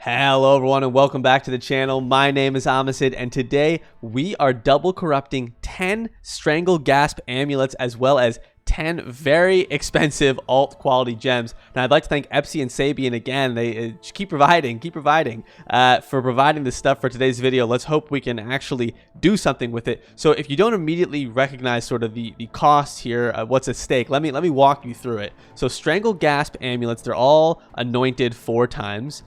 Hello everyone and welcome back to the channel. My name is Amulet and today we are double corrupting 10 Stranglegasp Amulets as well as 10 very expensive alt quality gems. Now I'd like to thank Epsi and Sabian again. They keep providing for providing this stuff for today's video. Let's hope we can actually do something with it. So if you don't immediately recognize sort of the cost here, what's at stake, let me walk you through it. So Stranglegasp Amulets, they're all anointed 4 times.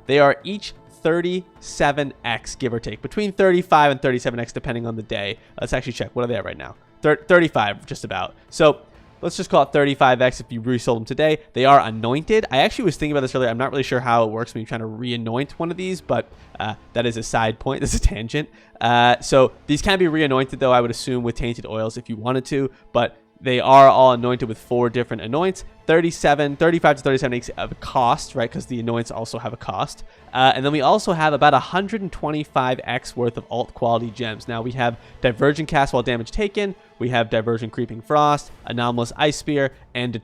They are each 37x, give or take, between 35 and 37x depending on the day. Let's actually check. What are they at right now? 35 just about. So let's just call it 35x if you resold them today. They are anointed. I actually was thinking about this earlier. I'm not really sure how it works when you're trying to re-anoint one of these, but that is a side point. That's a tangent. So these can be re-anointed though, I would assume, with tainted oils if you wanted to, but they are all anointed with 4 different anoints. 35 to 37 have a cost, right? Because the anoints also have a cost. And then we also have about 125x worth of alt quality gems. Now we have Divergent Cast while damage taken. We have Divergent Creeping Frost, Anomalous Ice Spear, and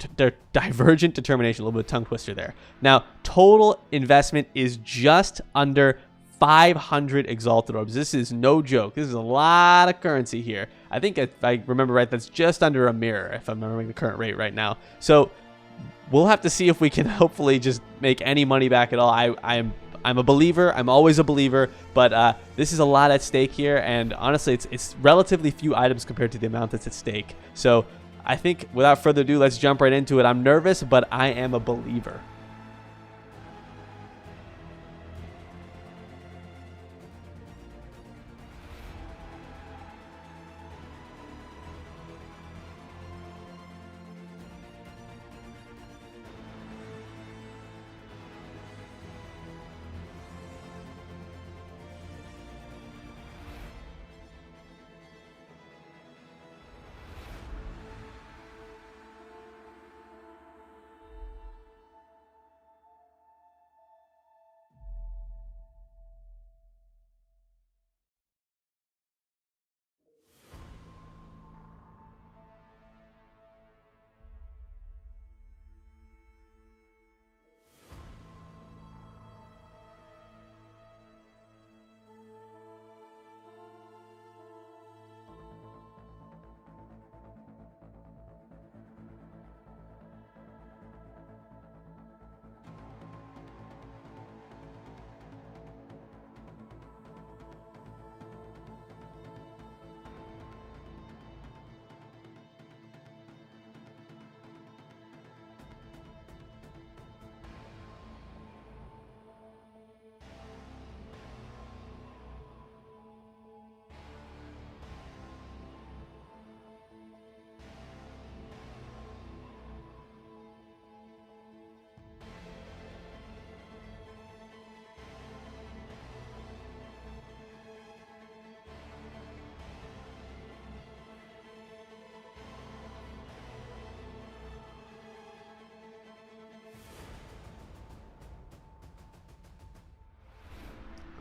Divergent Determination. A little bit of tongue twister there. Now total investment is just under 500 Exalted Orbs. This is no joke. This is a lot of currency here. I think if I remember right, that's just under a mirror if I'm remembering the current rate right now. So we'll have to see if we can hopefully just make any money back at all. I'm a believer. I'm always a believer, but this is a lot at stake here, and honestly, it's relatively few items compared to the amount that's at stake. So I think without further ado, let's jump right into it. I'm nervous, but I am a believer.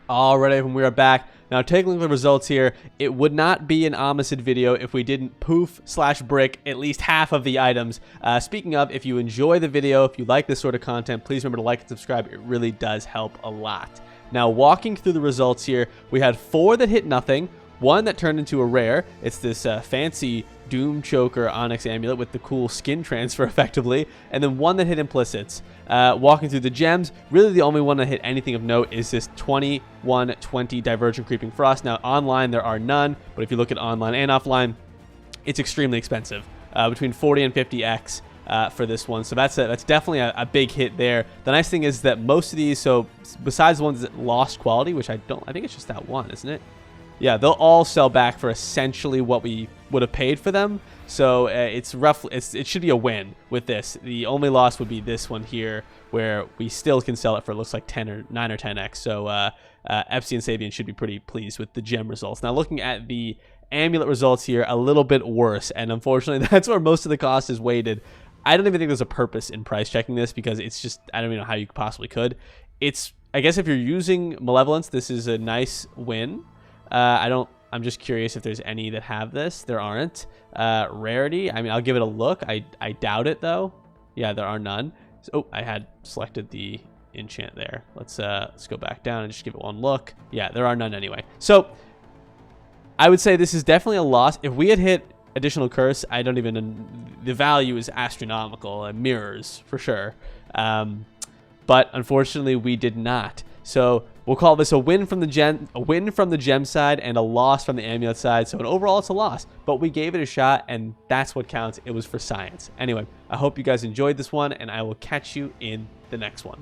Alright, when we are back. Now, taking a look at the results here, it would not be an Amulet video if we didn't poof/brick at least half of the items. Speaking of, if you enjoy the video, if you like this sort of content, please remember to like and subscribe. It really does help a lot. Now, walking through the results here, we had 4 that hit nothing, 1 that turned into a rare. It's this fancy Doom Choker Onyx Amulet with the cool skin transfer effectively, and then 1 that hit implicits. Walking through the gems, really the only one that hit anything of note is this 2120 Divergent Creeping Frost. Now online there are none, but if you look at online and offline, it's extremely expensive, between 40 and 50x for this one. So that's definitely a big hit there. The nice thing is that most of these, so besides the ones that lost quality, which I think it's just that one, isn't it? Yeah, they'll all sell back for essentially what we would have paid for them. So it's roughly, it should be a win with this. The only loss would be this one here, where we still can sell it for, it looks like 9 or 10x. So Epsi and Sabian should be pretty pleased with the gem results. Now looking at the amulet results here, a little bit worse, and unfortunately that's where most of the cost is weighted. I don't even think there's a purpose in price checking this, because it's just, I don't even know how you possibly could. It's, I guess if you're using Malevolence, this is a nice win. I'm just curious if there's any that have this. There aren't. Rarity, I mean, I'll give it a look. I doubt it though. Yeah, there are none. So, oh, I had selected the enchant there. Let's go back down and just give it one look. Yeah, there are none anyway. So I would say this is definitely a loss. If we had hit additional curse, I don't even, the value is astronomical and mirrors for sure. But unfortunately we did not. So we'll call this a win from the gem side and a loss from the amulet side. So overall it's a loss, but we gave it a shot and that's what counts. It was for science. Anyway, I hope you guys enjoyed this one and I will catch you in the next one.